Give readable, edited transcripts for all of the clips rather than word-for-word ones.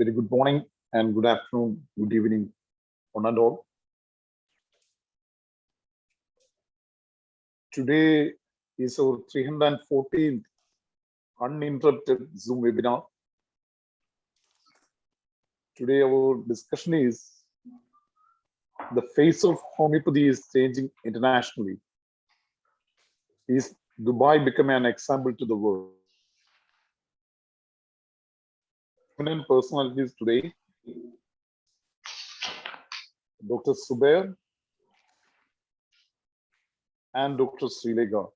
Very good morning and good afternoon, good evening, one and all. Today is our 314th uninterrupted Zoom webinar. Today our discussion is the face of homeopathy is changing internationally. Is Dubai becoming an example to the world? Prominent personalities today, Dr. Subair and Dr. Srilega.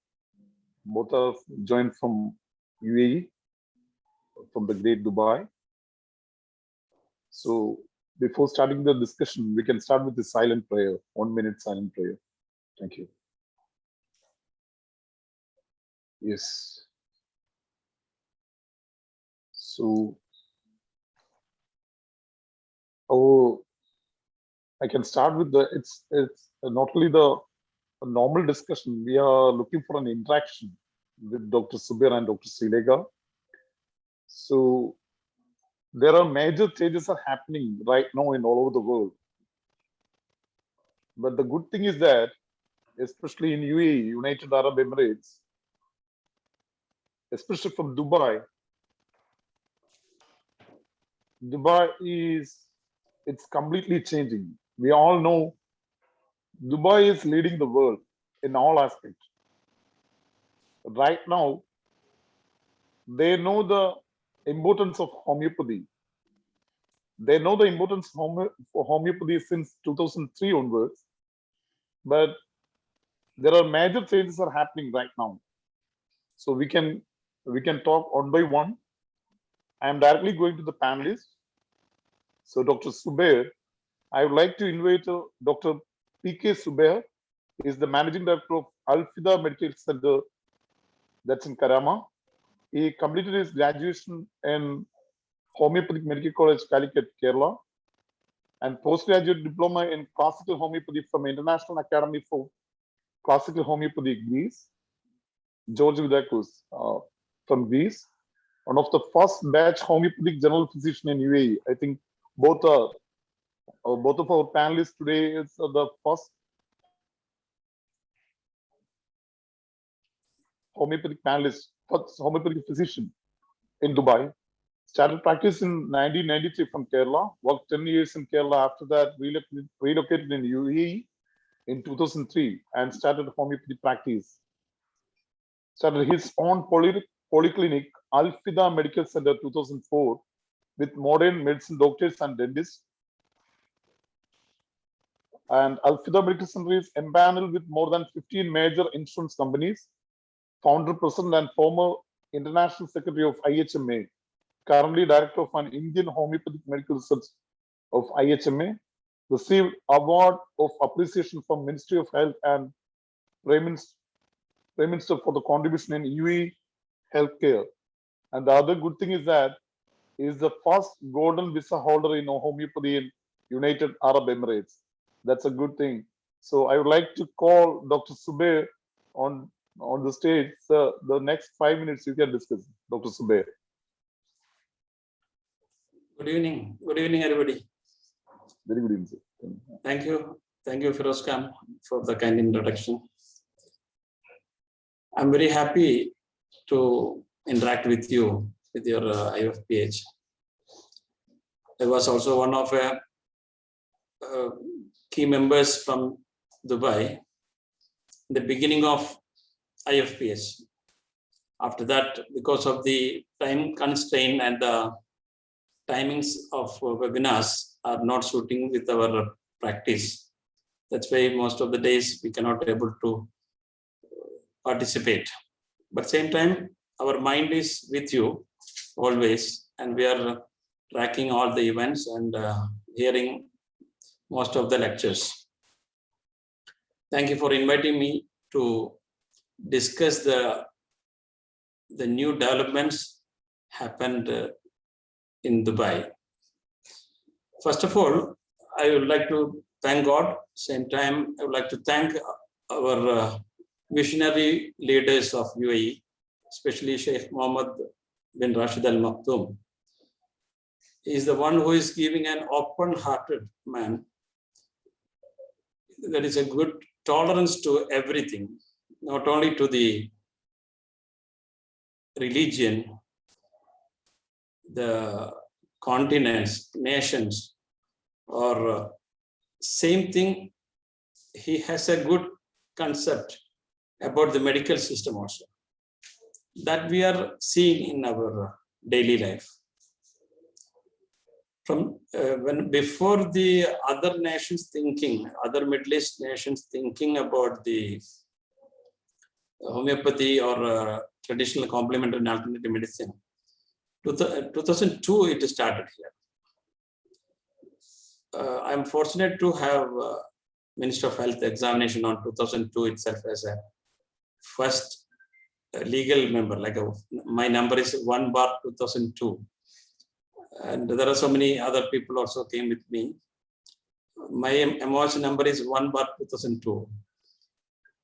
Both are joined from UAE, from the great Dubai. So before starting the discussion, we can start with the silent prayer, 1 minute silent prayer. Thank you. Yes. So, I can start with it's not only the normal discussion. We are looking for an interaction with Dr. Subair and Dr. Srilega. So there are major changes are happening right now in all over the world. But the good thing is that, especially in UAE, United Arab Emirates, especially from Dubai it's completely changing. We all know Dubai is leading the world in all aspects. Right now, they know the importance of homeopathy. They know the importance of homeopathy since 2003 onwards. But there are major changes are happening right now. So we can talk one by one. I am directly going to the panelists. So Dr. Subair, I would like to invite Dr. P.K. Subair. He is the Managing Director of Al-Fida Medical Center that's in Karama. He completed his graduation in Homeopathic Medical College, Calicut, Kerala, and postgraduate diploma in Classical Homeopathy from International Academy for Classical Homeopathy, Greece, George Vidakos from Greece. One of the first batch homeopathic general physician in UAE. I think both of our panelists today is the first homeopathic panelist, first homeopathic physician in Dubai. Started practice in 1993 from Kerala, worked 10 years in Kerala. After that, relocated in UAE in 2003 and started homeopathy practice. Started his own polyclinic, Al-Fida Medical Center 2004, with modern medicine doctors and dentists. And Al-Fida Medical Center is empaneled with more than 15 major insurance companies, founder, president, and former international secretary of IHMA, currently director of an Indian homeopathic medical research of IHMA, received award of appreciation from Ministry of Health and Prime Minister for the contribution in UAE healthcare. And the other good thing is that he is the first golden visa holder in homeopathy in United Arab Emirates. That's a good thing. So I would like to call Dr. Subair on the stage. So the next 5 minutes you can discuss, Dr. Subair. Good evening. Good evening, everybody. Very good evening, sir. Thank you. Thank you, Firoz Khan, for the kind introduction. I'm very happy to interact with you, with your IFPH. I was also one of key members from Dubai, the beginning of IFPH. After that, because of the time constraint and the timings of webinars are not suiting with our practice. That's why most of the days we cannot able to participate. But same time, our mind is with you always, and we are tracking all the events and hearing most of the lectures. Thank you for inviting me to discuss the new developments happened in Dubai. First of all, I would like to thank God. Same time, I would like to thank our visionary leaders of UAE, especially Sheikh Mohammed bin Rashid Al Maktoum. is the one who is giving an open-hearted man. There is a good tolerance to everything, not only to the religion, the continents, nations, or same thing. He has a good concept about the medical system also, that we are seeing in our daily life. From when before the other nations thinking, other Middle East nations thinking about the homeopathy or traditional complementary and alternative medicine, 2002 it started here. I'm fortunate to have Minister of Health examination on 2002 itself as a first legal member. Like my number is 1/2002. And there are so many other people also came with me. My MOH number is 1/2002.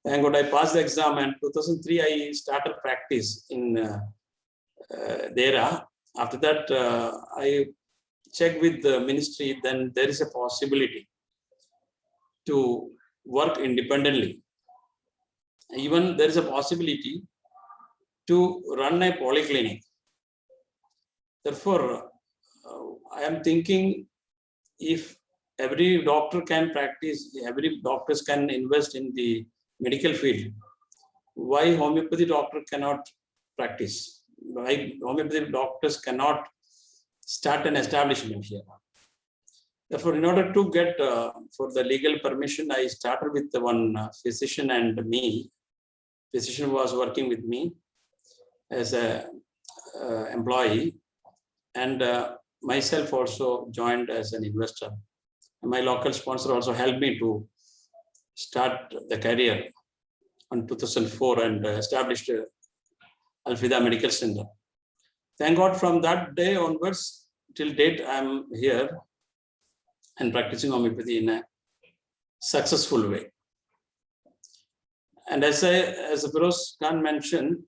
Thank God I passed the exam, and 2003 I started practice in DERA. After that, I checked with the ministry, then there is a possibility to work independently. Even there is a possibility to run a polyclinic. Therefore, I am thinking, if every doctor can practice, every doctors can invest in the medical field, why homeopathy doctor cannot practice? Why homeopathy doctors cannot start an establishment here? Therefore, in order to get for the legal permission, I started with the one physician and me. Physician was working with me as a employee, and myself also joined as an investor. My local sponsor also helped me to start the career in 2004 and established Al-Fida Medical Center. Thank God, from that day onwards till date, I'm here and practicing homeopathy in a successful way. And as Firoz Khan mentioned,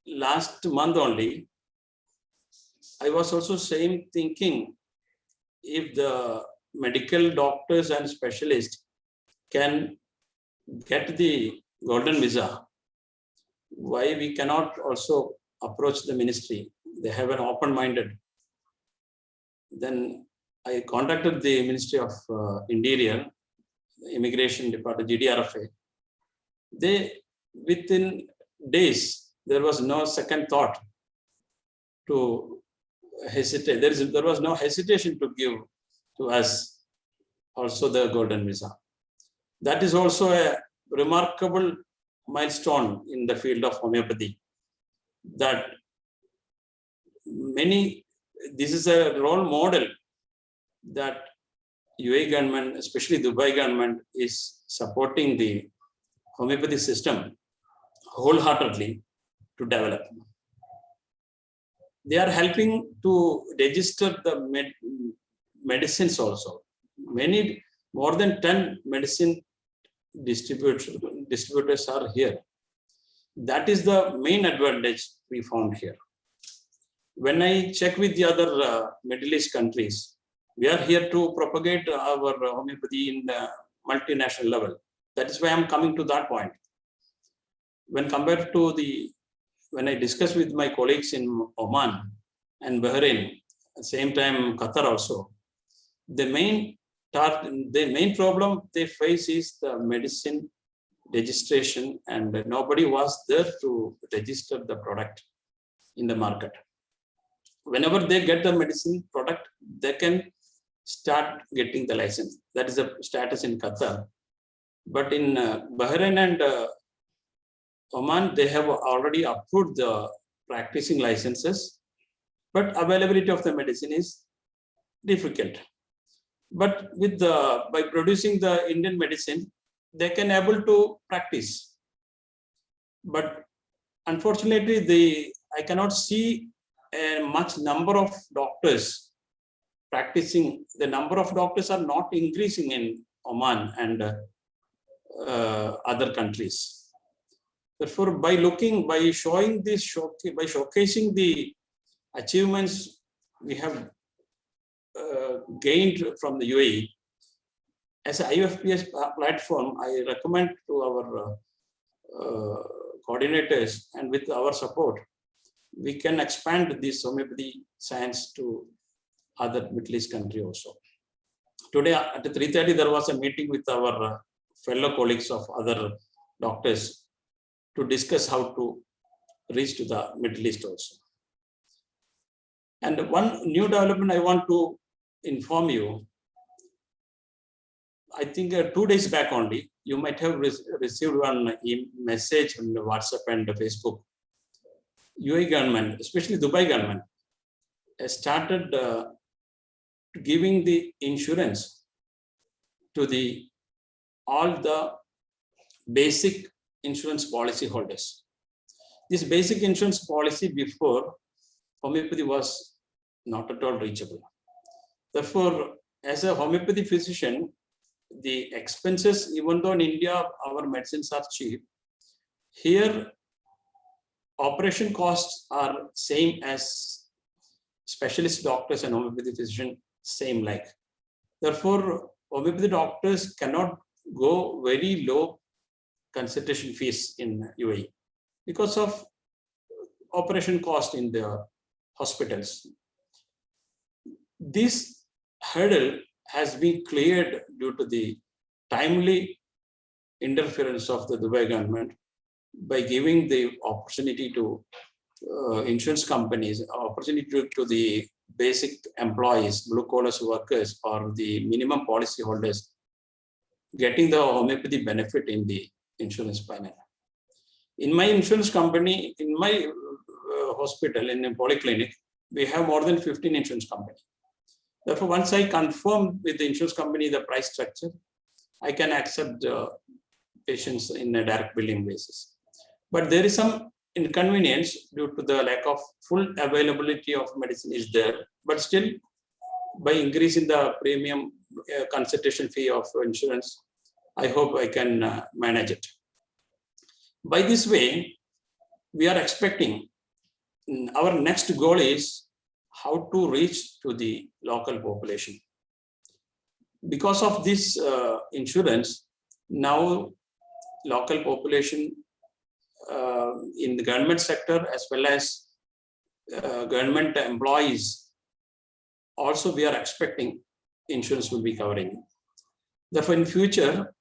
last month only, I was also thinking, if the medical doctors and specialists can get the golden visa, why we cannot also approach the ministry? They have an open-minded. Then I contacted the Ministry of Interior, Immigration Department, GDRFA. They, within days, there was no second thought to hesitate. There was no hesitation to give to us also the golden visa. That is also a remarkable milestone in the field of homeopathy, that this is a role model that UAE government, especially Dubai government, is supporting the homeopathy system wholeheartedly to develop. They are helping to register the medicines also. More than 10 medicine distributors are here. That is the main advantage we found here. When I check with the other Middle East countries, we are here to propagate our homeopathy in the multinational level. That is why I'm coming to that point. When compared to when I discuss with my colleagues in Oman and Bahrain, at the same time Qatar also, the main problem they face is the medicine registration, and nobody was there to register the product in the market. Whenever they get the medicine product, they can start getting the license. That is the status in Qatar. But in Bahrain and Oman, they have already approved the practicing licenses, but availability of the medicine is difficult. But by producing the Indian medicine, they can able to practice. But unfortunately, I cannot see a much number of doctors practicing. The number of doctors are not increasing in Oman and other countries. Therefore, by showcasing the achievements we have gained from the UAE. As an IFPH platform, I recommend to our coordinators, and with our support, we can expand this homeopathy science to other Middle East country also. Today at 3:30, there was a meeting with our fellow colleagues of other doctors to discuss how to reach to the Middle East also. And one new development I want to inform you, I think 2 days back only, you might have received one message on the WhatsApp and the Facebook. UAE government, especially Dubai government, has started giving the insurance to all the basic insurance policy holders. This basic insurance policy before homeopathy was not at all reachable. Therefore, as a homeopathy physician, the expenses, even though in India our medicines are cheap, here operation costs are same as specialist doctors and homeopathy physician, same like. Therefore, homeopathy doctors cannot go very low consultation fees in UAE because of operation cost in the hospitals. This hurdle has been cleared due to the timely interference of the Dubai government by giving the opportunity to insurance companies, opportunity to the basic employees, blue collar workers, or the minimum policy holders getting the homeopathy benefit in the insurance panel. In my insurance company, in my hospital, in a polyclinic, we have more than 15 insurance companies. Therefore, once I confirm with the insurance company the price structure, I can accept patients in a direct billing basis. But there is some inconvenience due to the lack of full availability of medicine is there. But still, by increasing the premium consultation fee of insurance, I hope I can manage it. By this way, we are expecting our next goal is how to reach to the local population. Because of this insurance, now local population in the government sector as well as government employees, also we are expecting insurance will be covering. Therefore, in future,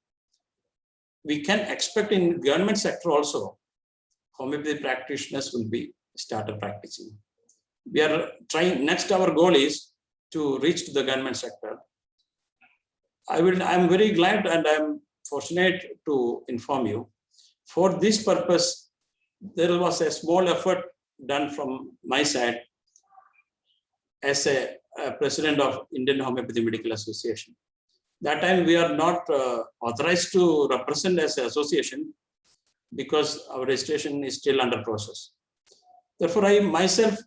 we can expect in government sector also, homeopathy practitioners will be started practicing. We are trying, next our goal is to reach to the government sector. I'm very glad and I'm fortunate to inform you. For this purpose, there was a small effort done from my side as a president of Indian Homeopathy Medical Association. That time we are not authorized to represent as an association because our registration is still under process. Therefore, I myself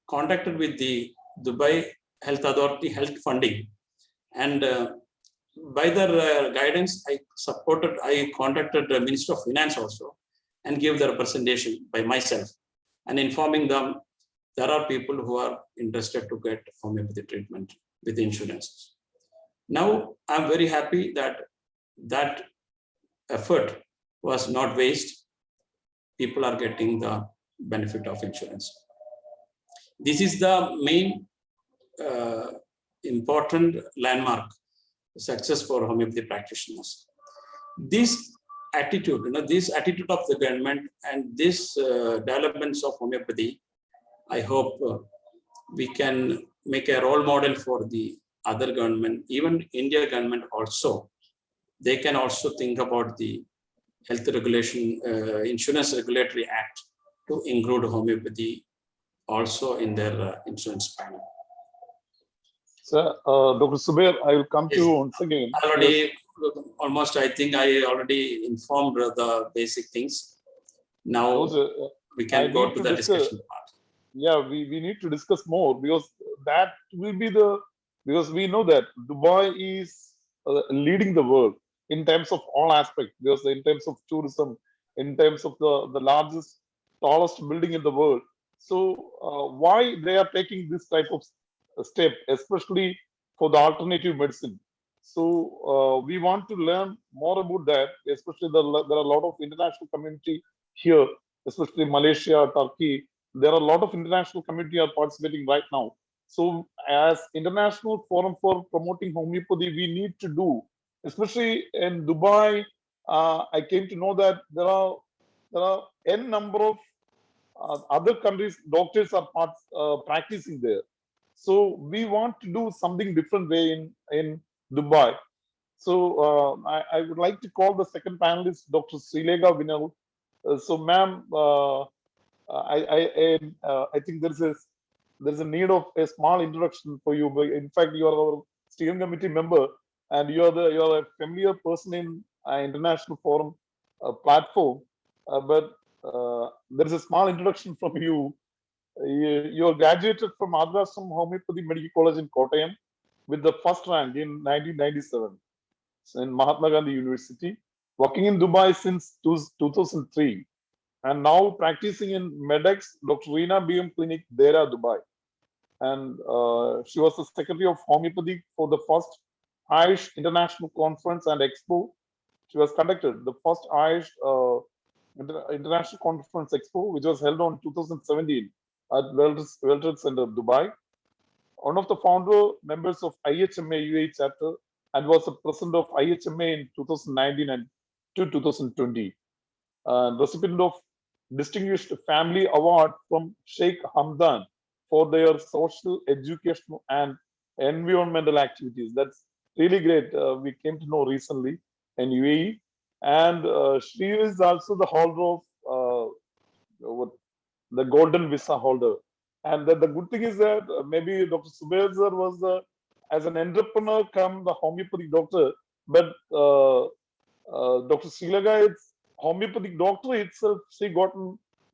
contacted with the Dubai Health Authority Health Funding, and by their guidance, I contacted the Minister of Finance also and gave the representation by myself and informing them there are people who are interested to get homeopathy treatment with insurances. Now, I'm very happy that that effort was not waste. People are getting the benefit of insurance. This is the main important landmark success for homeopathy practitioners. This attitude, this attitude of the government and this developments of homeopathy, I hope we can make a role model for the other government, even India government also. They can also think about the health regulation, insurance regulatory act to include homeopathy also in their insurance panel. Sir, Dr. Subair, I will come to you once again. Already, almost, I think I already informed the basic things. Now we can go to the discussion part. Yeah, we need to discuss more because that will be because we know that Dubai is leading the world in terms of all aspects, because in terms of tourism, in terms of the largest, tallest building in the world. So why they are taking this type of step, especially for the alternative medicine. So we want to learn more about that, especially there are a lot of international community here, especially Malaysia, Turkey. There are a lot of international community are participating right now. So as international forum for promoting homeopathy, we need to do, especially in Dubai. I came to know that there are n number of other countries doctors are practicing there. So we want to do something different way in Dubai. So I would like to call the second panelist, Dr. Srilega Vinal. So, ma'am, I think there's a need of a small introduction for you. But in fact, you are our steering committee member, and you are a familiar person in international forum platform. But there is a small introduction from you. You are graduated from Advasam Homeopathy Medical College in Kottayam with the first rank in 1997 in Mahatma Gandhi University, working in Dubai since 2003, and now practicing in MEDEX, Dr. Reena BM Clinic, Dera, Dubai. And she was the secretary of homeopathy for the first Ayush International Conference and Expo. She was conducted the first Ayush International Conference Expo, which was held on 2017 at World Trade Center, Dubai. One of the founder members of IHMA UAE chapter, and was the president of IHMA in 2019 and to 2020. Recipient of Distinguished Family Award from Sheikh Hamdan for their social, educational, and environmental activities. That's really great. We came to know recently in UAE. And she is also the holder of the golden visa holder. And the good thing is that maybe Dr. Subair sir was as an entrepreneur come the homeopathic doctor, but Dr. Srilega, it's homeopathic doctor itself, she got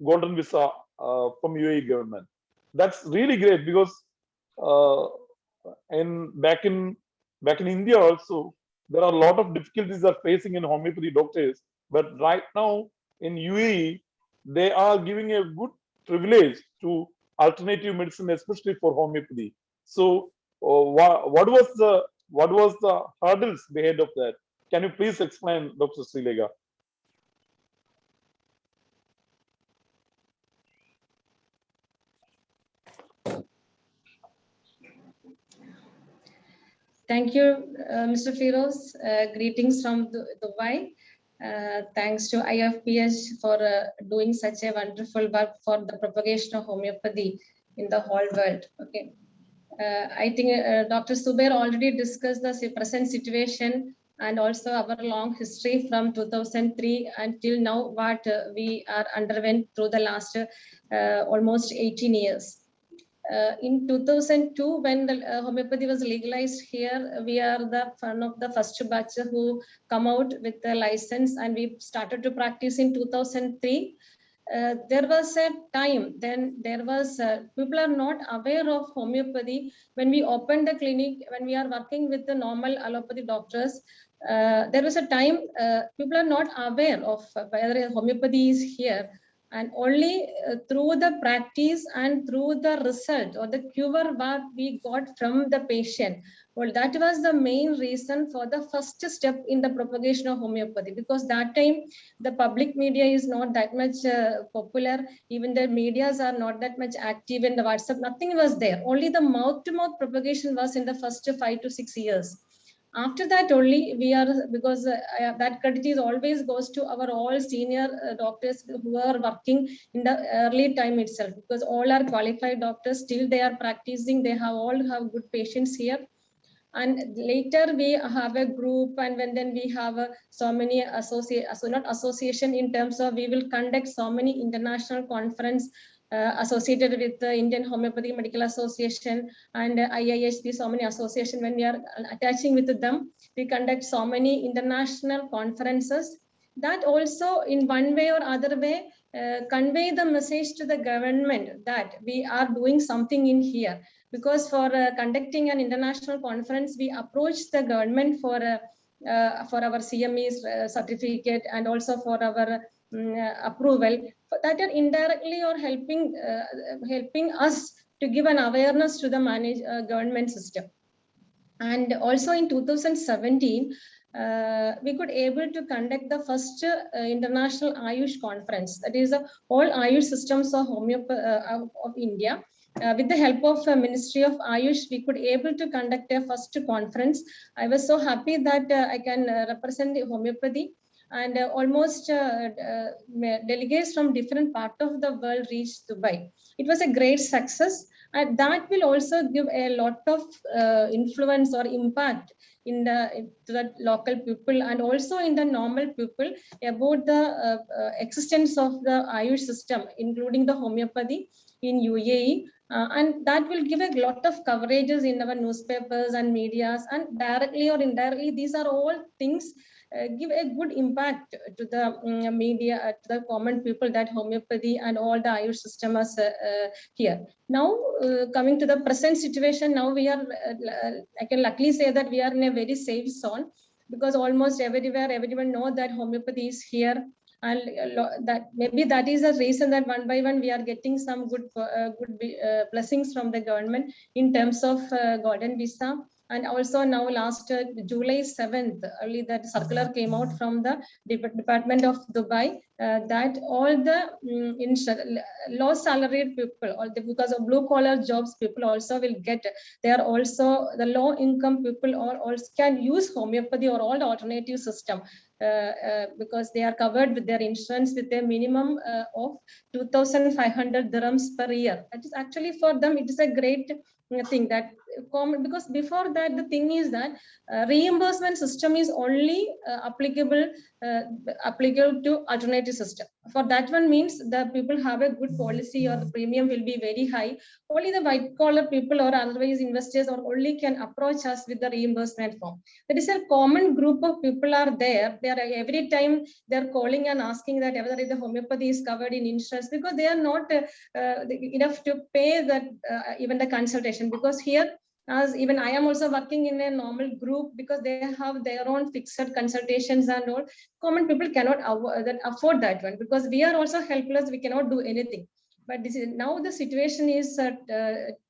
golden visa from UAE government. That's really great because uh, in back in India also there are a lot of difficulties are facing in homeopathy doctors. But right now in UAE they are giving a good privilege to alternative medicine, especially for homeopathy. So what was the hurdles behind of that? Can you please explain, Dr. Srilega? Thank you, Mr. Firoz. Greetings from Dubai. Thanks to IFPH for doing such a wonderful work for the propagation of homeopathy in the whole world. Okay. I think Dr. Subair already discussed the present situation and also our long history from 2003 until now, what we are underwent through the last almost 18 years. In 2002, when the homeopathy was legalized here, we are one of the first batch who come out with the license, and we started to practice in 2003. There was a time then there was people are not aware of homeopathy. When we opened the clinic, when we are working with the normal allopathy doctors, there was a time people are not aware of whether homeopathy is here, and only through the practice and through the result or the cure what we got from the patient. Well, that was the main reason for the first step in the propagation of homeopathy, because that time the public media is not that much popular. Even the medias are not that much active in the WhatsApp. Nothing was there. Only the mouth-to-mouth propagation was in the first 5 to 6 years. After that only we are, because that credit is always goes to our all senior doctors who are working in the early time itself, because all are qualified doctors, still they are practicing, they have all have good patients here. And later we have a group, and then we have so many not association in terms of we will conduct so many international conference associated with the Indian Homeopathy Medical Association and IIHP, so many association. When we are attaching with them, we conduct so many international conferences that also in one way or other way convey the message to the government that we are doing something in here. Because for conducting an international conference, we approached the government for our CME's certificate, and also for our approval that are indirectly or helping us to give an awareness to the government system. And also in 2017, we could able to conduct the first international Ayush conference. That is all Ayush systems of of India. With the help of Ministry of Ayush, we could able to conduct a first conference. I was so happy that I can represent the homeopathy, and almost delegates from different parts of the world reached Dubai. It was a great success, and that will also give a lot of influence or impact in the local people and also in the normal people about the existence of the Ayush system, including the homeopathy in UAE. And that will give a lot of coverages in our newspapers and medias, and directly or indirectly, these are all things give a good impact to the media, to the common people, that homeopathy and all the Ayush system is here. Now, coming to the present situation, now we are, I can luckily say that we are in a very safe zone, because almost everywhere, everyone know that homeopathy is here. And that maybe that is the reason that one by one we are getting some good blessings from the government in terms of golden visa. And also now last July 7th, early that circular came out from the Department of Dubai that all the low salaried people, or because of blue collar jobs, people also will get. They are also the low income people, or also can use homeopathy or all the alternative system. Because they are covered with their insurance with a minimum of 2,500 dirhams per year. That is actually for them, it is a great thing that common, because before that the thing is that reimbursement system is only applicable to alternative system. For that one means the people have a good policy, or the premium will be very high. Only the white collar people or otherwise investors or only can approach us with the reimbursement form. That is a common group of people are there. They are every time they're calling and asking that whether the homeopathy is covered in insurance, because they are not enough to pay that even the consultation. Because here, as even I am also working in a normal group, because they have their own fixed consultations and all. Common people cannot afford that one, because we are also helpless. We cannot do anything. But this is now the situation is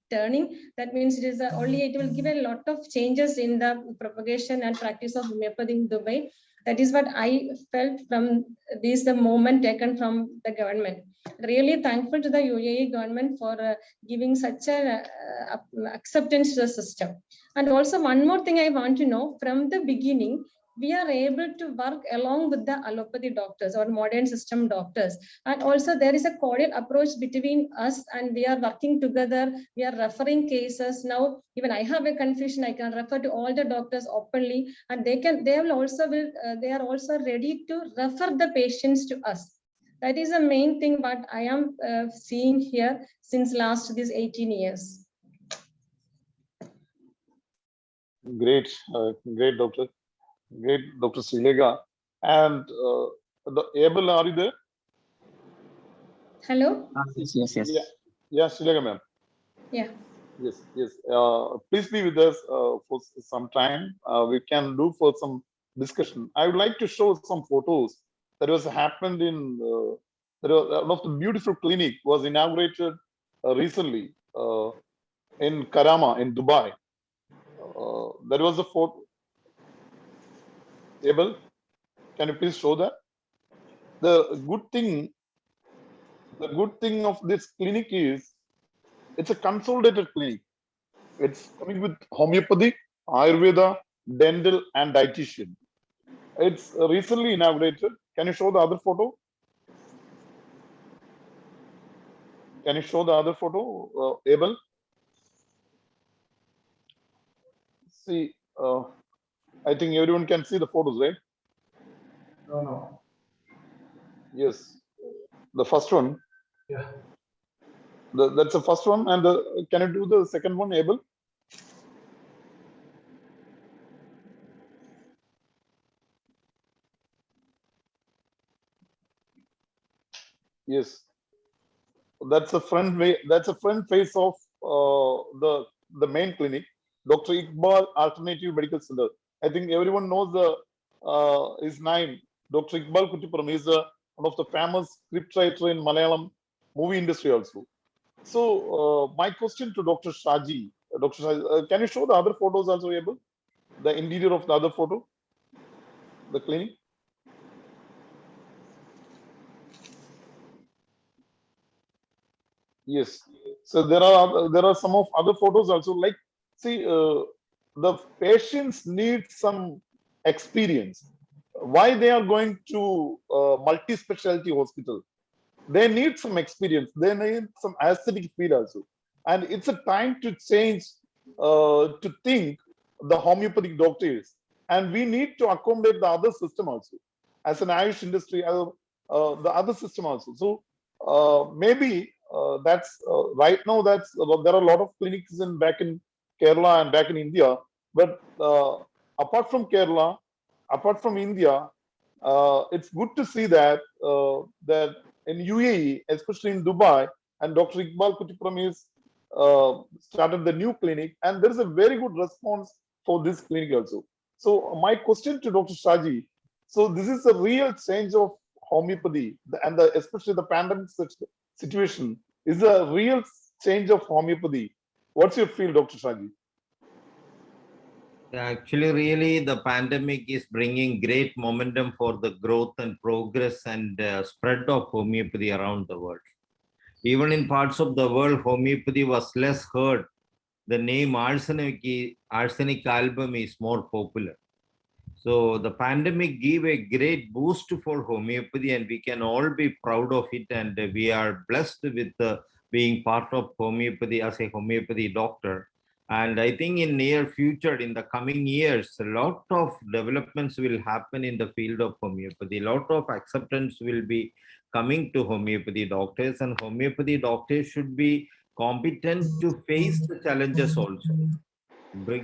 turning. That means it is only it will give a lot of changes in the propagation and practice of homeopathy in Dubai. That is what I felt from this the moment taken from the government. Really thankful to the UAE government for giving such a acceptance to the system. And also one more thing I want to know, from the beginning, we are able to work along with the allopathy doctors or modern system doctors. And also there is a cordial approach between us, and we are working together. We are referring cases. Now, even I have a confusion, I can refer to all the doctors openly, and they are also ready to refer the patients to us. That is the main thing what I am seeing here since last these 18 years. Great, great, Doctor. Great, Dr. Srilega. And Abel, are you there? Hello? Yes. Yeah, Srilega, ma'am. Yeah. Yes. Please be with us for some time. We can do for some discussion. I would like to show some photos that was happened in one of the beautiful clinic was inaugurated recently in Karama in Dubai. There was a photo. Abel, can you please show that? The good thing of this clinic is it's a consolidated clinic. It's coming with homeopathy, Ayurveda, dental, and dietitian. It's recently inaugurated. Can you show the other photo? Can you show the other photo, Abel? See, I think everyone can see the photos, right? No. Yes. The first one. Yeah. That's the first one. And can you do the second one, Abel? Yes. That's a front way. That's a front face of the main clinic, Dr. Iqbal Alternative Medical Center. I think everyone knows his name, Dr. Iqbal Kutipuram. He's a one of the famous scriptwriter in Malayalam movie industry also. So my question to Dr. Shaji, can you show the other photos also able? The interior of the other photo, the clinic. Yes. So there are some of other photos also. Like, see, the patients need some experience. Why they are going to multi-specialty hospital? They need some experience. They need some aesthetic feel also, and it's a time to change, to think the homeopathic doctors, and we need to accommodate the other system also, as an Irish industry, the other system also. So maybe that's right now. That's there are a lot of clinics in back in Kerala and back in India, but apart from Kerala, apart from India, it's good to see that that in UAE, especially in Dubai, and Dr. Iqbal Kutipram is started the new clinic, and there is a very good response for this clinic also. So my question to Dr. Shaji, so this is a real change of homeopathy, and especially the pandemic situation is a real change of homeopathy. What's your feel, Dr. Shaji? Actually, really, the pandemic is bringing great momentum for the growth and progress and spread of homeopathy around the world. Even in parts of the world, homeopathy was less heard. The name arsenic album is more popular. So the pandemic gave a great boost for homeopathy, and we can all be proud of it. And we are blessed with being part of homeopathy as a homeopathy doctor. And I think in near future, in the coming years, a lot of developments will happen in the field of homeopathy. A lot of acceptance will be coming to homeopathy doctors, and homeopathy doctors should be competent to face the challenges also,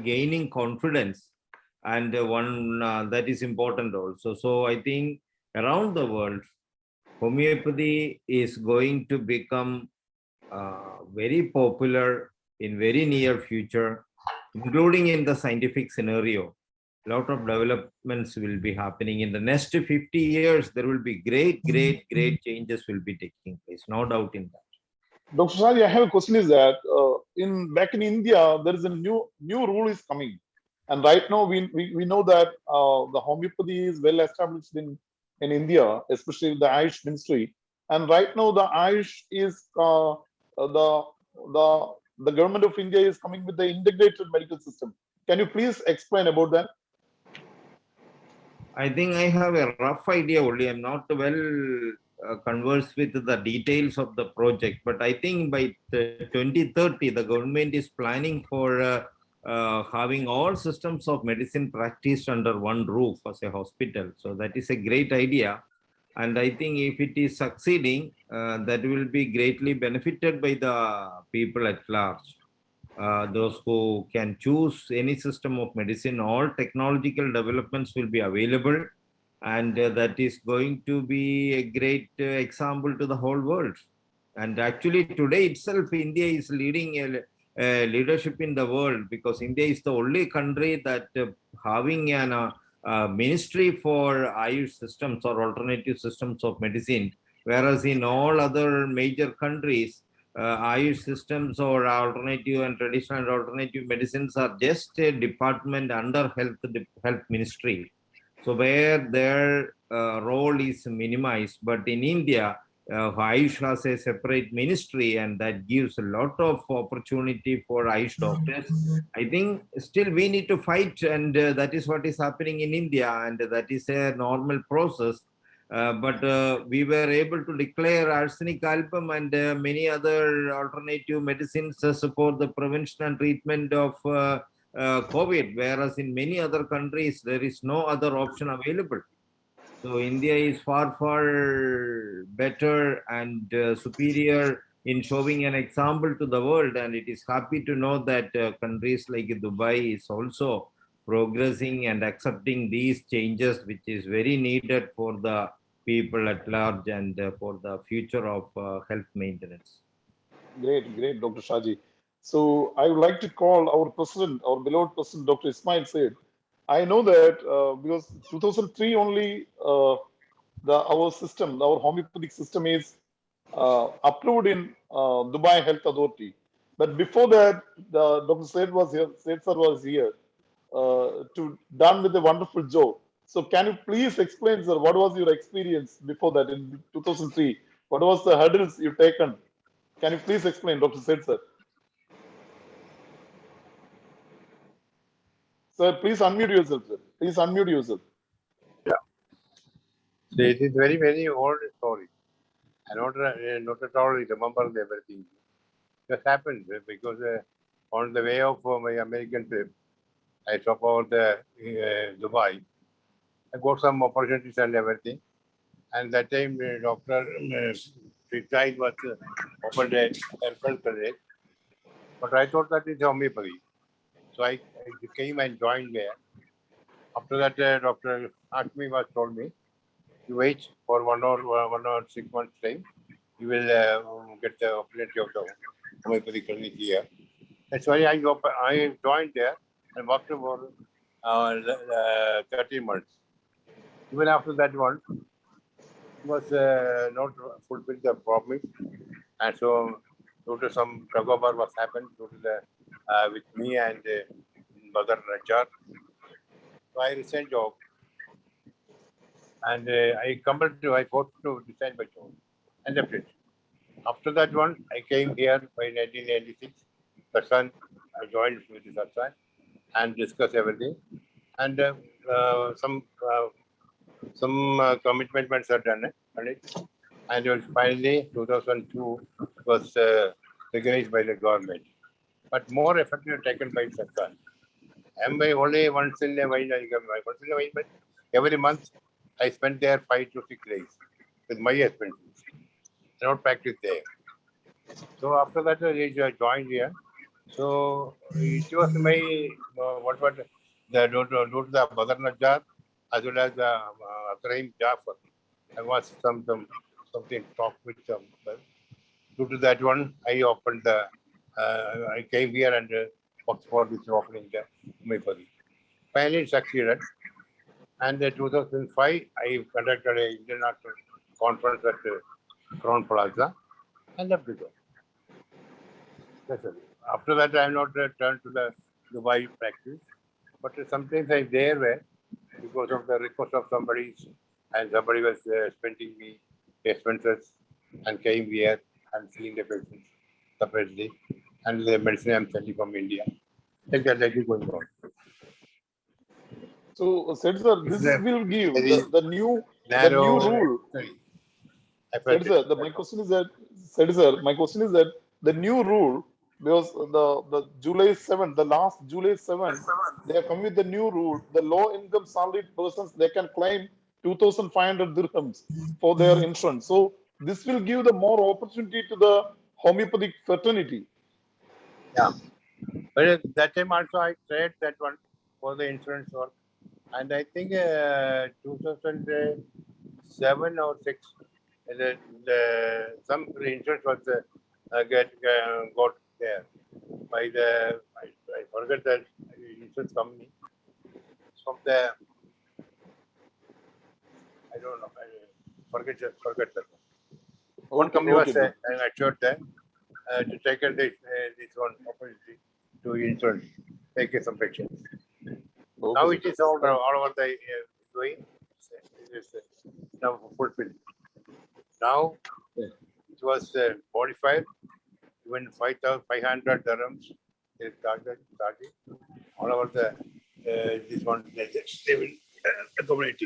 gaining confidence, and one that is important also. So I think around the world, homeopathy is going to become very popular in very near future, including in the scientific scenario. A lot of developments will be happening in the next 50 years. There will be great changes will be taking place, no doubt in that. Dr. Shaji, I have a question is that in back in India, there is a new rule is coming. And right now we know that the homeopathy is well established in India, especially the Irish ministry. And right now the Irish is the government of India is coming with the integrated medical system. Can you please explain about that? I think I have a rough idea only. I'm not well conversed with the details of the project, but I think by 2030, the government is planning for having all systems of medicine practiced under one roof as a hospital. So that is a great idea. And I think if it is succeeding, that will be greatly benefited by the people at large. Those who can choose any system of medicine, all technological developments will be available, and that is going to be a great example to the whole world. And actually today itself, India is leading a leadership in the world, because India is the only country that having an ministry for Ayush systems or alternative systems of medicine, whereas in all other major countries, Ayush systems or alternative and traditional and alternative medicines are just a department under health ministry. So where their role is minimized, but in India, Ayush has a separate ministry, and that gives a lot of opportunity for Ayush doctors. I think still we need to fight, and that is what is happening in India, and that is a normal process. But we were able to declare arsenic album and many other alternative medicines for the prevention and treatment of COVID, whereas in many other countries there is no other option available. So India is far better and superior in showing an example to the world, and it is happy to know that countries like Dubai is also progressing and accepting these changes, which is very needed for the people at large and for the future of health maintenance. Great, Dr. Shaji. So I would like to call our president, our beloved president, Dr. Ismail Said. I know that because 2003 only our system, our homeopathic system is approved in Dubai Health Authority. But before that, Dr. Said sir was here to done with a wonderful job. So can you please explain, sir, what was your experience before that in 2003? What was the hurdles you taken? Can you please explain, Dr. Said sir? Sir, please unmute yourself, sir. Please unmute yourself. So it is very, very old story. I not at all remember everything. Just happened because on the way of my American trip, I stopped over the Dubai. I got some opportunities and everything. And that time, Dr. Tritai was opened a herbal clinic. But I thought that it's homeopathy. So I came and joined there. After that, Dr. Ashmi was told me, you wait for 1 or 6 months time. You will get the opportunity of the homeopathy clinic here. That's why I joined there and worked for 13 months. Even after that one, was not fulfilled the promise, and so due to some tug of war was happened due to the with me and MODERATORS. So I resigned job, and I got to resign my job, and left it. After that one, I came here by 1996. Sarsan, I joined with Sarsan and discussed everything, and some commitments are done. And finally, 2002 was recognized by the government. But more effective taken by Sarsan. And by only once in a while, but every month I spent there 5 to 6 days with my expenses. Not practice there. So after that, I joined here. So it was my what the due to the MODERATORS as well as the Abraham Jaffer. I was something talk with them. But due to that one, I opened the. I came here and worked for this opening the Homeopathy. Finally, succeeded. And in 2005, I conducted an international conference at Crown Plaza and left the job. That's it. After that, I have not returned to the Dubai practice, but sometimes I'm there where because of the request of somebody, and somebody was spending me expenses and came here and seeing the patients separately, and the medicine I'm sending from India. Like that, like going on. So, said sir, this will give the new Narrow. rule. Said sir, my question is that, said sir, my question is that the new rule, because the July 7th, the last July 7th, they are coming with the new rule. The low income salaried persons, they can claim 2,500 dirhams for their insurance. So this will give the more opportunity to the homeopathic fraternity. Yeah. But at that time also I tried that one for the insurance work. And I think 2007 or 6, some insurance was got there by the, I forget the insurance company. From the, I don't know, I forget that. One company was assured that to take this one opportunity to insurance, take some patients. Now it is all over the doing. It is now fulfilled. Now it was modified. Even 5,500 dirhams is charging all over the this one they will accommodate.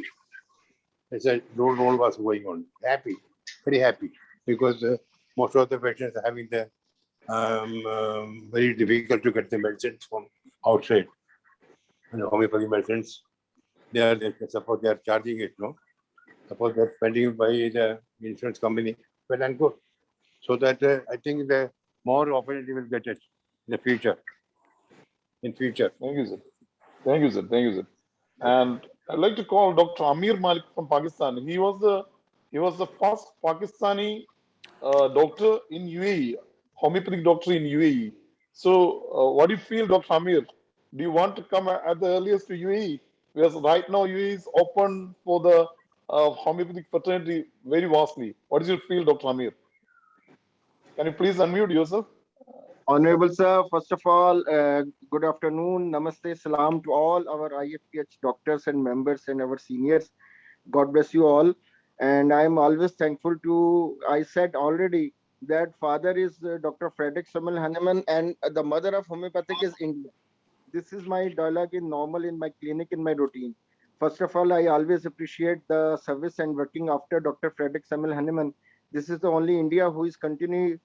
It's a role was going on. Happy, very happy because most of the patients are having the very difficult to get the medicines from outside. And homeopathy medicines, suppose they are charging it, no? Suppose they are spending by the insurance company, well and good. So that I think the more opportunity will get it in the future. Thank you, sir. Thank you, sir. Thank you, sir. And I'd like to call Dr. Amir Malik from Pakistan. He was the first Pakistani doctor in UAE, homeopathic doctor in UAE. So, what do you feel, Dr. Amir? Do you want to come at the earliest to UAE? Because right now UAE is open for the homeopathic fraternity very vastly. What is your feel, Dr. Amir? Can you please unmute yourself? Honorable sir, first of all, good afternoon, namaste, salam to all our IFPH doctors and members and our seniors. God bless you all. And I'm always thankful to, I said already that father is Dr. Frederick Samuel Hahnemann and the mother of homeopathic is India. This is my dialogue in normal in my clinic, in my routine. First of all, I always appreciate the service and working after Dr. Frederick Samuel Hahnemann. This is the only India who is continuing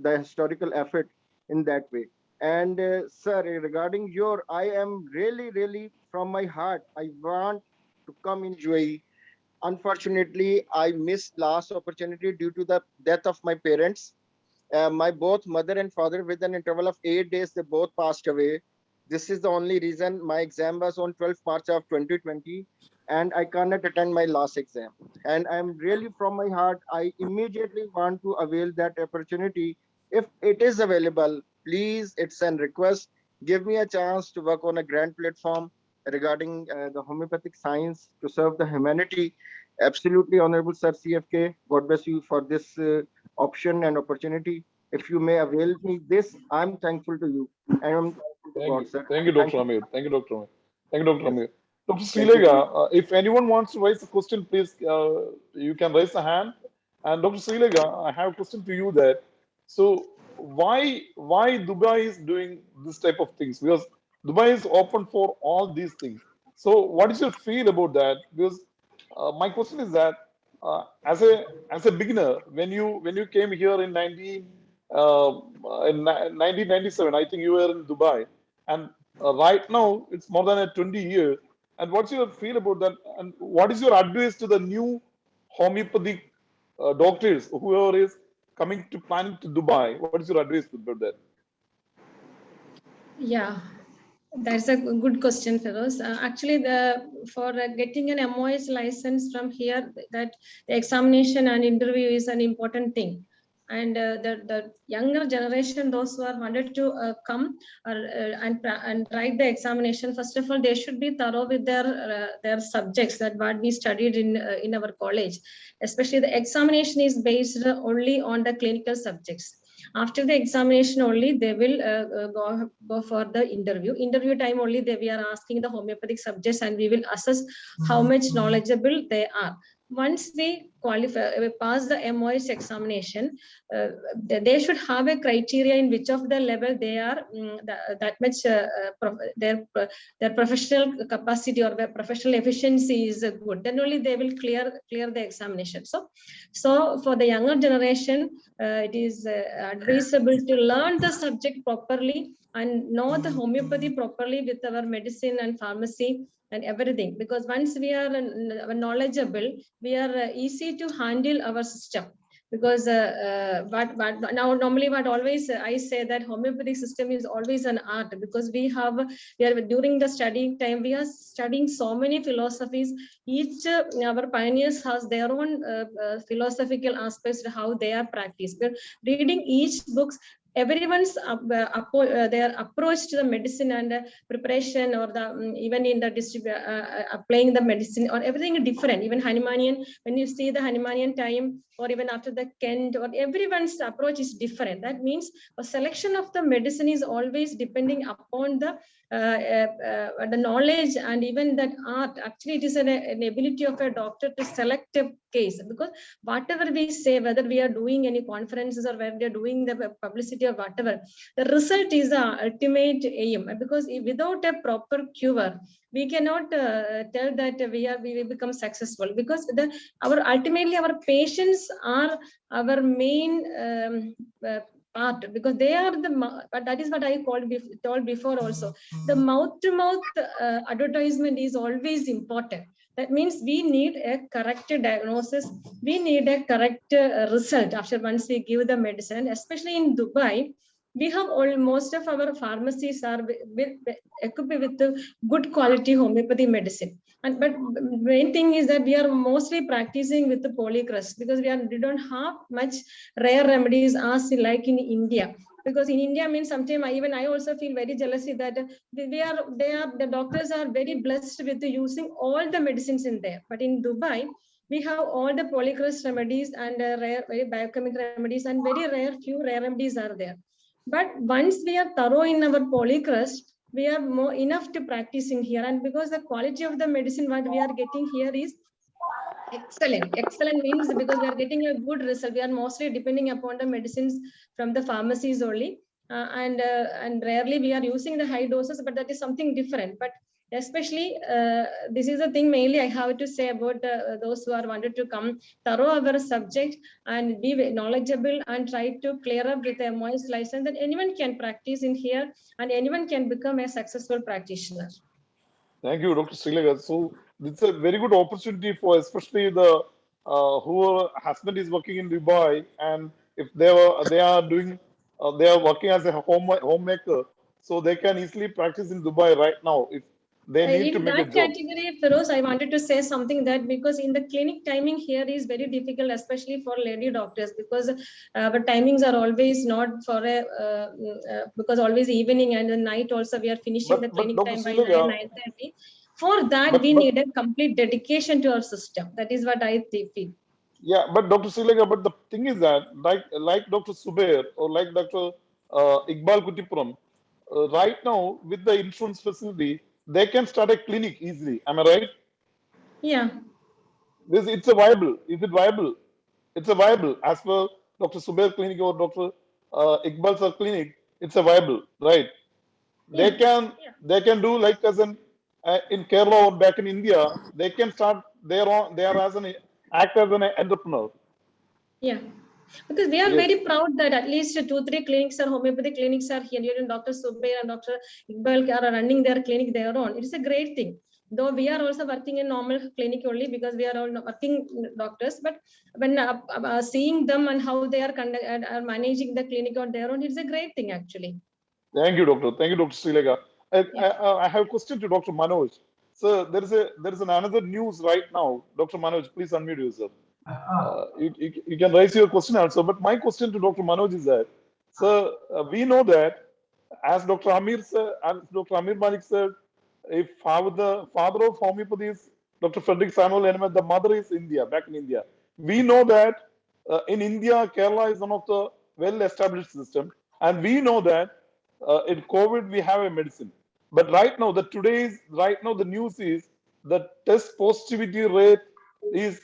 the historical effort in that way. And sir, regarding your, I am really from my heart, I want to come in UAE. Unfortunately, I missed last opportunity due to the death of my parents. My both mother and father, with an interval of 8 days, they both passed away. This is the only reason my exam was on 12th March of 2020, and I cannot attend my last exam. And I'm really from my heart, I immediately want to avail that opportunity. If it is available, please, it's a request. Give me a chance to work on a grand platform regarding the homeopathic science to serve the humanity. Absolutely, Honorable Sir CFK. God bless you for this option and opportunity. If you may avail me this, I'm thankful to you. And I'm thankful to Thank God, you. sir. Thank you, Dr. Amir. Thank you, Dr. Amir. Thank you, Dr. Yes. Amir. Dr. Thank you. Srilega, if anyone wants to raise a question, please, you can raise a hand. And Dr. Srilega, I have a question to you that, so why Dubai is doing this type of things? Because Dubai is open for all these things. So what is your feel about that? Because my question is that as a beginner, when you came here in 1997, I think you were in Dubai, and right now it's more than 20 years. And what's your feel about that? And what is your advice to the new homeopathic doctors, whoever is coming to planning to Dubai? What is your advice about that? Yeah, that's a good question, Feroz. Actually, for getting an MOS license from here, that the examination and interview is an important thing. And the younger generation, those who are wanted to come and write the examination, first of all, they should be thorough with their subjects, that what we studied in our college. Especially the examination is based only on the clinical subjects. After the examination only, they will go for the interview time only. We are asking the homeopathic subjects, and we will assess how much knowledgeable they are. Once we qualify, we pass the MOS examination, they should have a criteria in which of the level they are, that much their professional capacity or their professional efficiency is good. Then only they will clear the examination. So for the younger generation, it is advisable to learn the subject properly and know the homeopathy properly with our medicine and pharmacy and everything. Because once we are knowledgeable, we are easy to handle our system. Because normally what always I say that homeopathic system is always an art, because we are during the studying time, we are studying so many philosophies. Each our pioneers has their own philosophical aspects to how they are practiced. But reading each books, everyone's their approach to the medicine and preparation, or the even in the applying the medicine or everything different. Even Hahnemannian, when you see the Hahnemannian time, or even after the Kent, or everyone's approach is different. That means a selection of the medicine is always depending upon the knowledge and even that art. Actually, it is an ability of a doctor to select a case, because whatever we say, whether we are doing any conferences or whether we are doing the publicity or whatever, the result is the ultimate aim. Because without a proper cure, we cannot tell that we become successful. Because ultimately our patients are our main part, because they are but that is what I told before also. The mouth-to-mouth advertisement is always important. That means we need a correct diagnosis. We need a correct result after once we give the medicine. Especially in Dubai, we have most of our pharmacies are equipped with the good quality homeopathy medicine. But main thing is that we are mostly practicing with the polycrust, because we don't have much rare remedies as like in India. Because in India means sometimes I also feel very jealousy that the doctors are very blessed with using all the medicines in there. But in Dubai, we have all the polycrust remedies and rare, very biochemical remedies, and very rare, few rare remedies are there. But once we are thorough in our polycrust, we are more enough to practicing here. And because the quality of the medicine what we are getting here is excellent. Excellent means because we are getting a good result. We are mostly depending upon the medicines from the pharmacies only. And rarely we are using the high doses, but that is something different. But especially this is the thing mainly I have to say about those who are wanted to come thorough our subject and be knowledgeable and try to clear up with a MOS license, that anyone can practice in here and anyone can become a successful practitioner. Thank you, Dr. Srilega. So it's a very good opportunity for especially the who husband is working in Dubai, and if they are doing they are working as a homemaker, so they can easily practice in Dubai right now if they need to In make a that job. category, Feroz, I wanted to say something that because in the clinic timing here is very difficult, especially for lady doctors, because our timings are always not for a because always evening and the night also we are finishing the But clinic Dr. time by Srilega, 9:30. For that, we but need a complete dedication to our system. That is what I feel. yeah, but Dr. Srilega, but the thing is that like Dr. Subair or like Dr. Iqbal Kuttipuram, right now with the insurance facility, they can start a clinic easily. Am I right? Yeah. It's a viable. Is it viable? It's a viable. As per Dr. Subair clinic or Dr. Iqbal sir clinic, it's a viable, right? They Yeah. can they can do like as in Kerala or back in India. They can start their own. They are as an act as an entrepreneur. Yeah. Because we are Yes. very proud that at least 2-3 clinics or homeopathy clinics are here. Even Dr. Subair and Dr. Iqbal are running their clinic their own. It is a great thing. Though we are also working in normal clinic only because we are all working doctors. But when seeing them and how they are managing the clinic on their own, it's a great thing actually. Thank you, Doctor. Thank you, Dr. Srilega. Yeah. I have a question to Dr. Manoj. Sir, there is another news right now. Dr. Manoj, please unmute yourself. You can raise your question also. But my question to Dr. Manoj is that, sir, we know that as Dr. Amir Malik said, if the father of homeopathy is Dr. Frederick Samuel Hahnemann, the mother is India, back in India. We know that in India, Kerala is one of the well-established systems, and we know that in COVID we have a medicine. But right now, the news is the test positivity rate is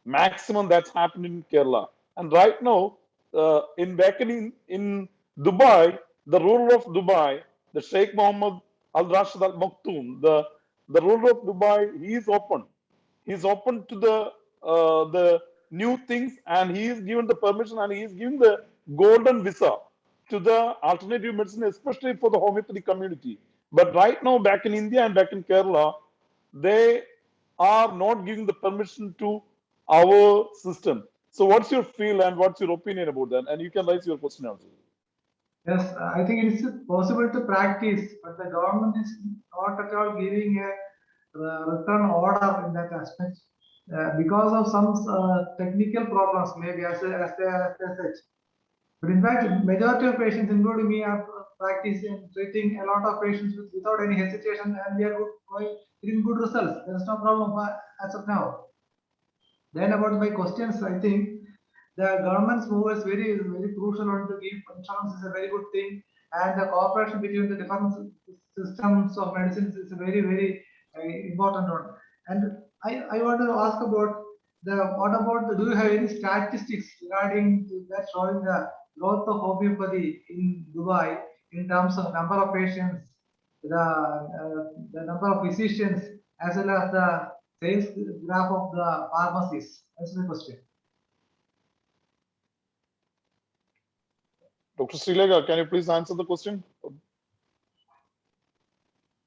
maximum that's happened in Kerala. And right now, back in Dubai, the ruler of Dubai, the Sheikh Mohammed Al Rashid Al Maktoum, the ruler of Dubai, he is open. He's open to the new things, and he is given the permission, and he is giving the golden visa to the alternative medicine, especially for the homeopathy community. But right now, back in India and back in Kerala, they are not giving the permission to our system. So what's your feel and what's your opinion about that? And you can raise your question also. Yes, I think it is possible to practice, but the government is not at all giving a return order in that aspect because of some technical problems, maybe as such. But in fact, majority of patients, including me, are practicing treating a lot of patients without any hesitation, and we are getting good results. There is no problem as of now. Then about my questions, I think the government's move is very crucial one to give insurance is a very good thing, and the cooperation between the different systems of medicines is a very important one. And I want to ask about do you have any statistics regarding that showing the growth of homeopathy in Dubai in terms of number of patients, the number of physicians, as well as the sales graph of the pharmacies? That's my question. Dr. Srilega, can you please answer the question?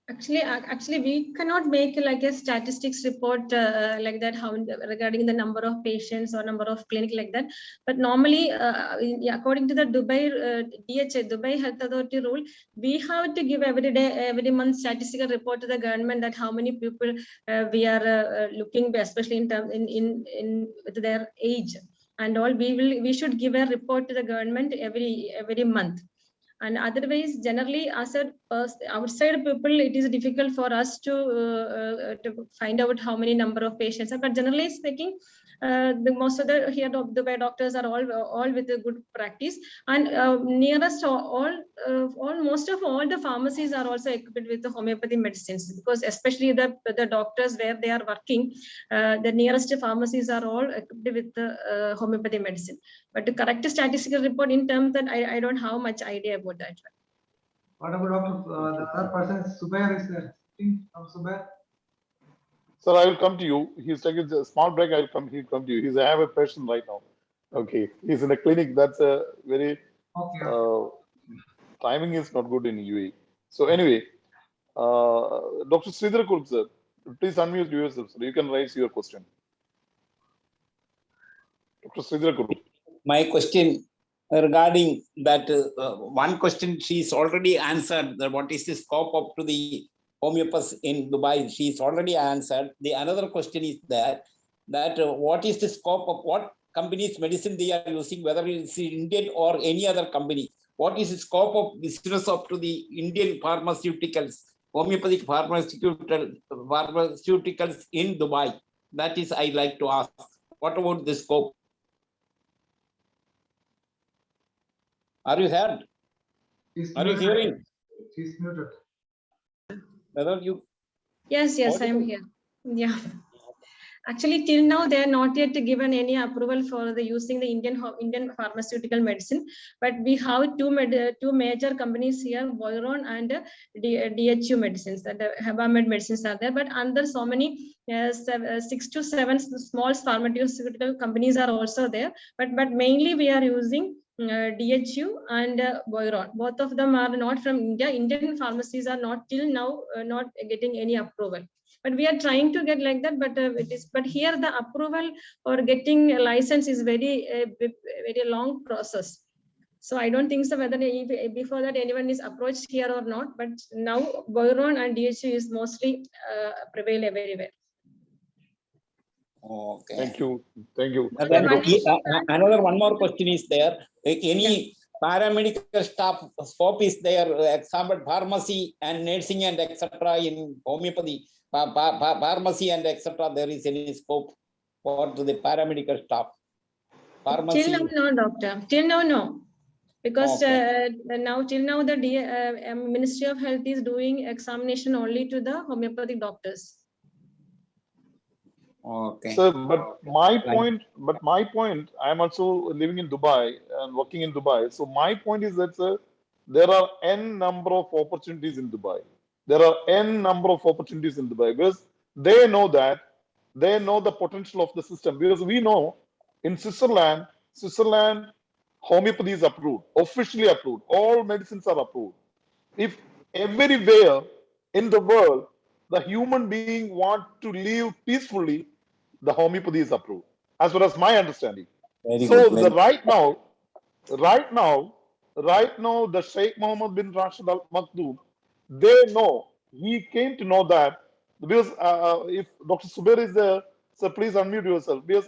Actually, we cannot make like a statistics report like that, how regarding the number of patients or number of clinic like that. But normally, according to the DHA, Dubai Health Authority rule, we have to give every month statistical report to the government that how many people we are looking, especially in terms in with their age and all. We should give a report to the government every month. And otherwise, generally, as a outside people, it is difficult for us to find out how many number of patients are. But generally speaking, the most of the here the way doctors are all with a good practice, and nearest most of all the pharmacies are also equipped with the homeopathy medicines, because especially the doctors where they are working, the nearest pharmacies are all equipped with the homeopathy medicine. But the correct statistical report in terms that I don't have much idea about that. What about Dr. The other person, Subair is there? Subair? Sir, I will come to you. He's taking a small break. He'll come to you. I have a patient right now. Okay. He's in a clinic. That's a very timing is not good in UAE. So anyway, Dr. Sridhar Kurp, sir, please unmute yourself, sir. You can raise your question. Dr. Sridhar Kurp. My question regarding that one question she's already answered, that what is the scope up to the homeopaths in Dubai? She's already answered. The another question is that what is the scope of what companies medicine they are using, whether it's Indian or any other company? What is the scope of business up to the Indian pharmaceuticals, homeopathic pharmaceuticals in Dubai? That is, I like to ask. What about the scope? Are you heard? Are you hearing? She's muted. Whether you? Yes, I am here. Yeah. Actually, till now they are not yet given any approval for the using the Indian pharmaceutical medicine. But we have two major companies here, Boiron and DHU medicines. The Hubert medicines are there. But under so many 6 to 7 small pharmaceutical companies are also there. But mainly we are using DHU and Boiron. Both of them are not from India. Indian pharmacies are not till now not getting any approval. But we are trying to get like that. But here the approval or getting a license is very long process. So I don't think so whether before that anyone is approached here or not. But now Boiron and DHU is mostly prevail everywhere. Okay. Thank you. Another one more question is there. Any paramedical staff scope is there, example pharmacy and nursing and etc. in homeopathy, pharmacy and etc. There is any scope for the paramedical staff? Pharmacy. Till now, no, doctor. Till now, no. Because till now the Ministry of Health is doing examination only to the homeopathic doctors. Okay. Sir, but my point, I am also living in Dubai and working in Dubai. So my point is that, sir, there are n number of opportunities in Dubai. Because they know the potential of the system. Because we know in Switzerland, homeopathy is approved, officially approved. All medicines are approved. If everywhere in the world the human being want to live peacefully, the homeopathy is approved, as far as my understanding. Right now, the Sheikh Mohammed bin Rashid Al Maktoum, they know, he came to know that, because if Dr. Subair is there, so please unmute yourself, because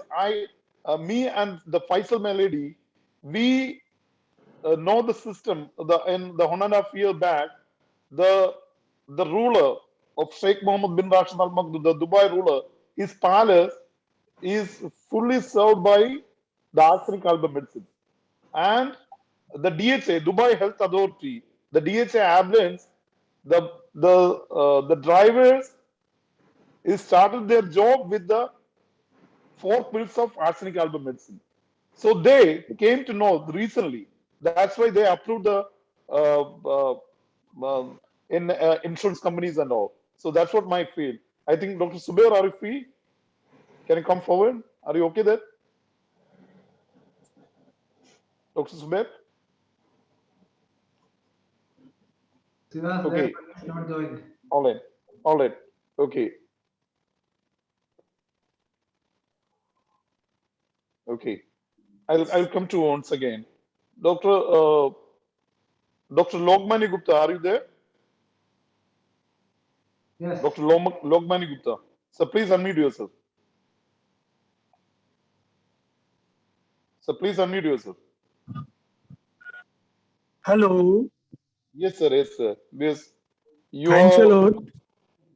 me and the Faisal Melody, we know the system. In the 1.5 years back, the ruler of Sheikh Mohammed bin Rashid Al Maktoum, the Dubai ruler, his palace is fully served by the arsenic album medicine. And the DHA, Dubai Health Authority, the DHA ambulance, the drivers started their job with the 4 pills of arsenic album medicine. So they came to know recently. That's why they approved the insurance companies and all. So that's what my feel. I think Dr. Subair, are you free? Can you come forward? Are you okay there? Dr. Subair? Okay. Not joined. All right. Okay. I'll come to once again. Dr. Logmani Gupta, are you there? Yes. Dr. Logmani Gupta. So please unmute yourself. Hello. Yes, sir. Yes, sir. Because you Thanks a are, lot.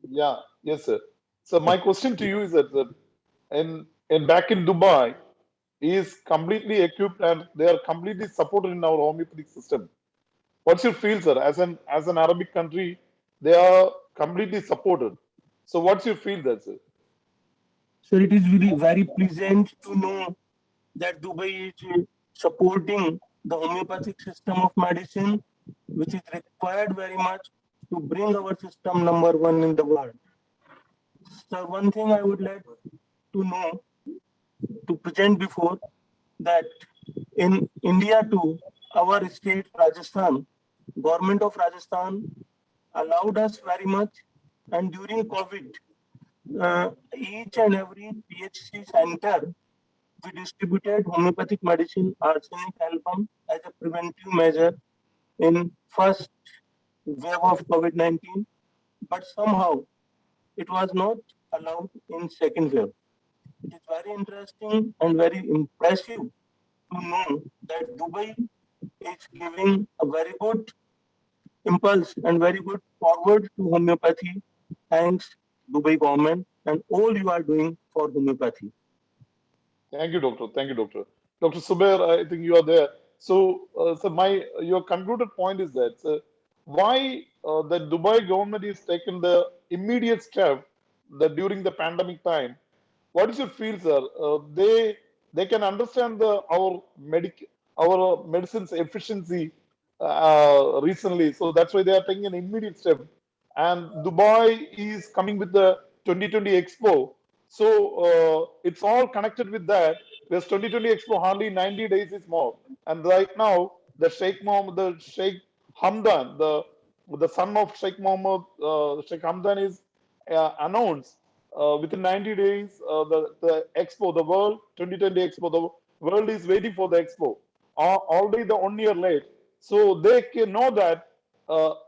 yeah, yes, sir. So my question to you is that in back in Dubai is completely equipped and they are completely supported in our homeopathic system. What's your feel, sir? As an Arabic country, they are completely supported. So what's your feel there, sir? So it is really very pleasant to know that Dubai is supporting the homeopathic system of medicine, which is required very much to bring our system number one in the world. So one thing I would like to know, to present before, that in India too, our state Rajasthan, government of Rajasthan allowed us very much, and during COVID, each and every PHC center, we distributed homeopathic medicine, arsenic album as a preventive measure in first wave of COVID-19, but somehow it was not allowed in second wave. It is very interesting and very impressive to know that Dubai is giving a very good impulse and very good forward to homeopathy. Thanks, Dubai government, and all you are doing for homeopathy. Thank you, doctor. Thank you, doctor. Dr. Subair, I think you are there. So, my your concluded point is that why the Dubai government is taking the immediate step that during the pandemic time. What is your feel, sir? They can understand our medicine's efficiency recently, so that's why they are taking an immediate step. And Dubai is coming with the 2020 Expo, so it's all connected with that. Because 2020 Expo hardly 90 days is more, and right now the Sheikh Hamdan, the son of Sheikh Mohammed, Sheikh Hamdan is announced within 90 days, the expo, the world 2020 expo, the world is waiting for the expo. Already the 1 year late. So they can know that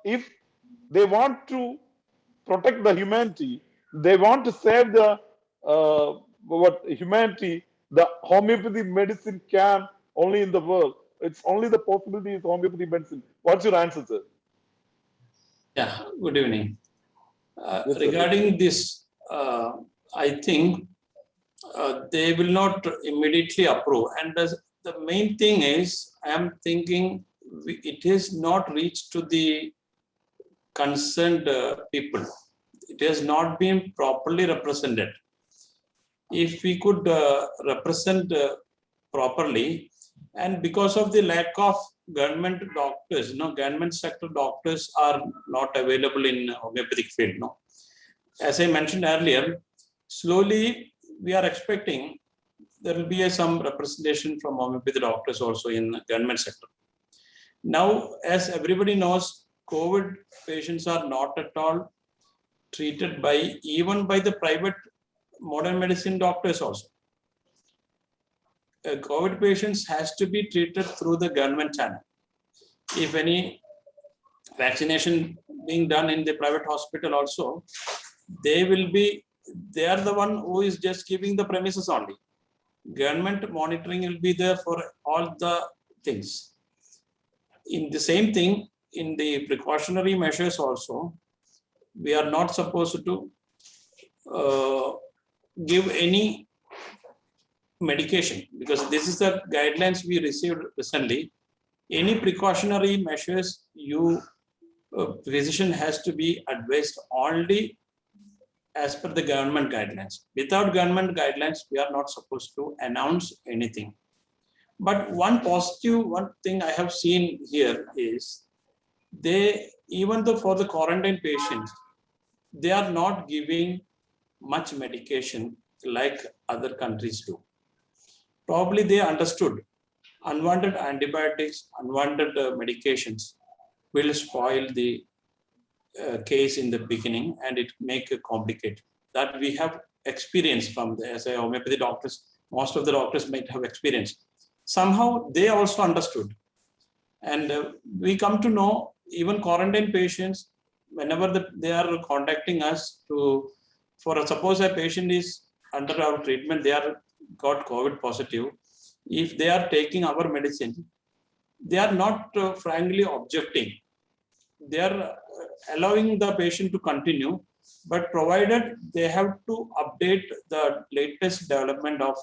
if they want to protect the humanity, they want to save the what humanity, the homeopathy medicine can only in the world. It's only the possibility is homeopathy medicine. What's your answer, sir? Yeah, good evening. Yes, sir. Regarding this, I think they will not immediately approve. And the main thing is, I am thinking it has not reached to the concerned people. It has not been properly represented. If we could represent properly, and because of the lack of government doctors, government sector doctors are not available in homeopathic field. As I mentioned earlier, slowly we are expecting there will be some representation from homeopathy doctors also in government sector. Now, as everybody knows, COVID patients are not at all treated even by the private modern medicine doctors also. COVID patients has to be treated through the government channel. If any vaccination being done in the private hospital also, they are the one who is just giving the premises only. Government monitoring will be there for all the things. In the same thing, in the precautionary measures also, we are not supposed to give any medication, because this is the guidelines we received recently. Any precautionary measures, physician has to be advised only as per the government guidelines. Without government guidelines, we are not supposed to announce anything. But one thing I have seen here is even though for the quarantine patients, they are not giving much medication like other countries do. Probably they understood unwanted antibiotics, unwanted medications will spoil the case in the beginning, and it make it complicated. That we have experienced from as a homeopathy doctors. Most of the doctors might have experienced. Somehow they also understood, and we come to know even quarantine patients, whenever they are contacting us suppose a patient is under our treatment, they are got COVID positive. If they are taking our medicine, they are not frankly objecting. they are allowing the patient to continue, but provided they have to update the latest development of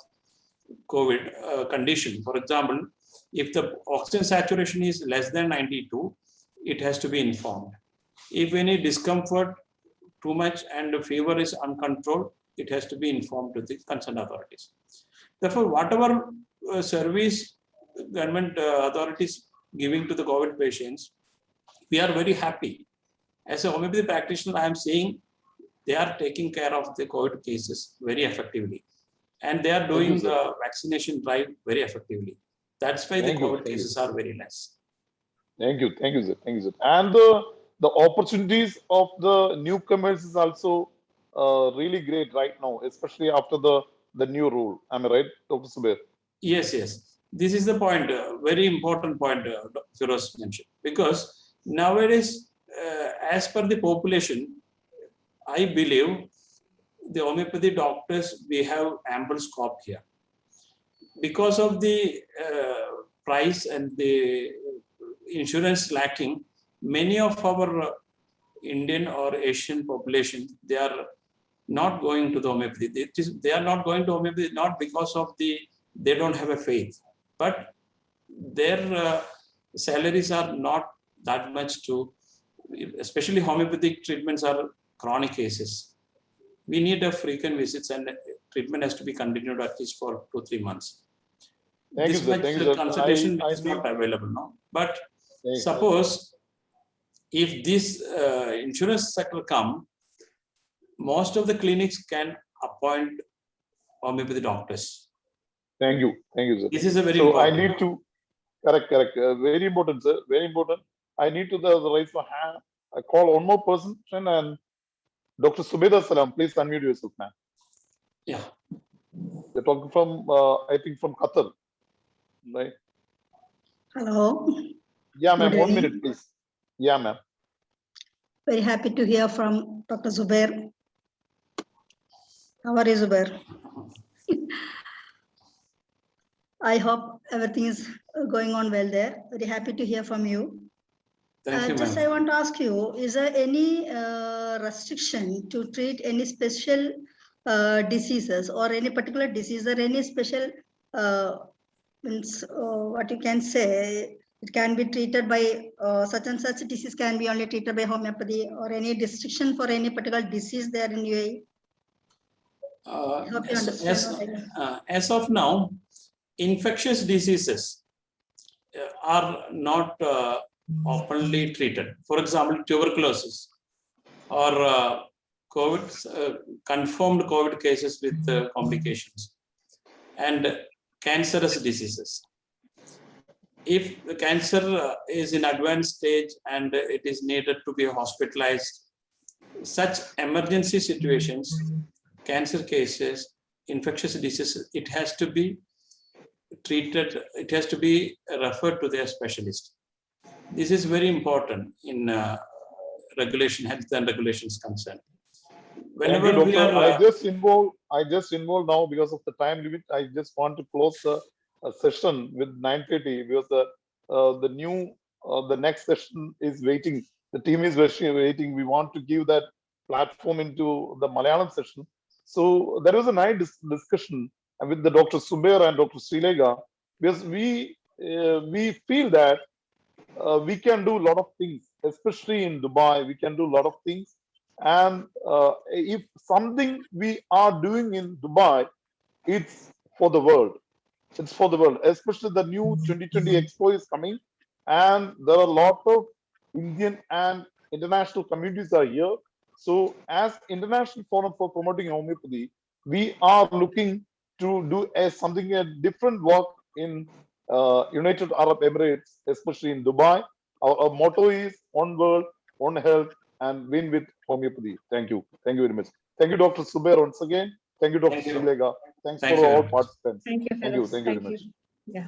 COVID condition. For example, if the oxygen saturation is less than 92, it has to be informed. If any discomfort too much and the fever is uncontrolled, it has to be informed to the concerned authorities. Therefore, whatever service government authorities giving to the COVID patients, we are very happy. As a homeopathy practitioner, I am saying they are taking care of the COVID cases very effectively. And they are doing the vaccination drive very effectively. That's why the COVID cases are very less. Thank you, sir. Thank you, sir. And the opportunities of the newcomers is also really great right now, especially after the new rule. Am I right, Dr. Subair? Yes, yes. This is the point, very important point Dr. Firoz mentioned. Because nowadays, as per the population, I believe the homeopathy doctors, we have ample scope here. Because of the price and the insurance lacking, many of our Indian or Asian population, they are not going to the homeopathy. They are not going to homeopathy not because of they don't have a faith, but their salaries are not that much to, especially homeopathic treatments are chronic cases. We need a frequent visits and treatment has to be continued at least for 2-3 months. This much consultation is not available now. But suppose if this insurance sector come, most of the clinics can appoint homeopathy doctors. Thank you, sir. This is a very important. I need to correct. Very important, sir. Very important. I need to raise my hand. I call one more person and Dr. Subeda Salam. Please unmute yourself, ma'am. Yeah. You're talking from I think from Qatar, right? Hello. Yeah, ma'am. 1 minute, please. Yeah, ma'am. Very happy to hear from Dr. Zubair. How are you, Zubair? I hope everything is going on well there. Very happy to hear from you. Thank you, just I want to ask you, is there any restriction to treat any special diseases or any particular disease or any special what you can say, it can be treated by such and such disease can be only treated by homeopathy, or any restriction for any particular disease there in UAE? I hope you understand what I mean. As of now, infectious diseases are not openly treated. For example, tuberculosis or COVID, confirmed COVID cases with complications, and cancerous diseases. If the cancer is in advanced stage and it is needed to be hospitalized, such emergency situations, cancer cases, infectious diseases, it has to be treated, it has to be referred to their specialist. This is very important in regulation, health and regulations concern. Whenever we are, I just involved now because of the time limit. I just want to close the session with 9:30 because the next session is waiting. The team is waiting. We want to give that platform into the Malayalam session. So there was a nice discussion with the Dr. Subair and Dr. Srilega, because we feel that we can do a lot of things, especially in Dubai. We can do a lot of things, and if something we are doing in Dubai, it's for the world. It's for the world, especially the new 2020 Expo is coming, and there are a lot of Indian and international communities are here. So as International Forum for Promoting Homeopathy, we are looking to do something a different work in United Arab Emirates, especially in Dubai. Our motto is One World, One Health, and Win with Homeopathy. Thank you. Thank you very much. Thank you, Dr. Subair, once again. Thank you, Dr. Srilega. Thanks for all participants. Thank you. Thank you. Thank you very much. Yeah.